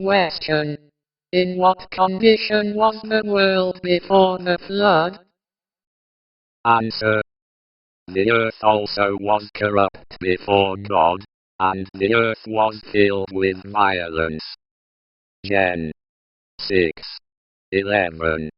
question. In what condition was the world before the flood? Answer. The earth also was corrupt before God, and the earth was filled with violence. Gen. 6:11.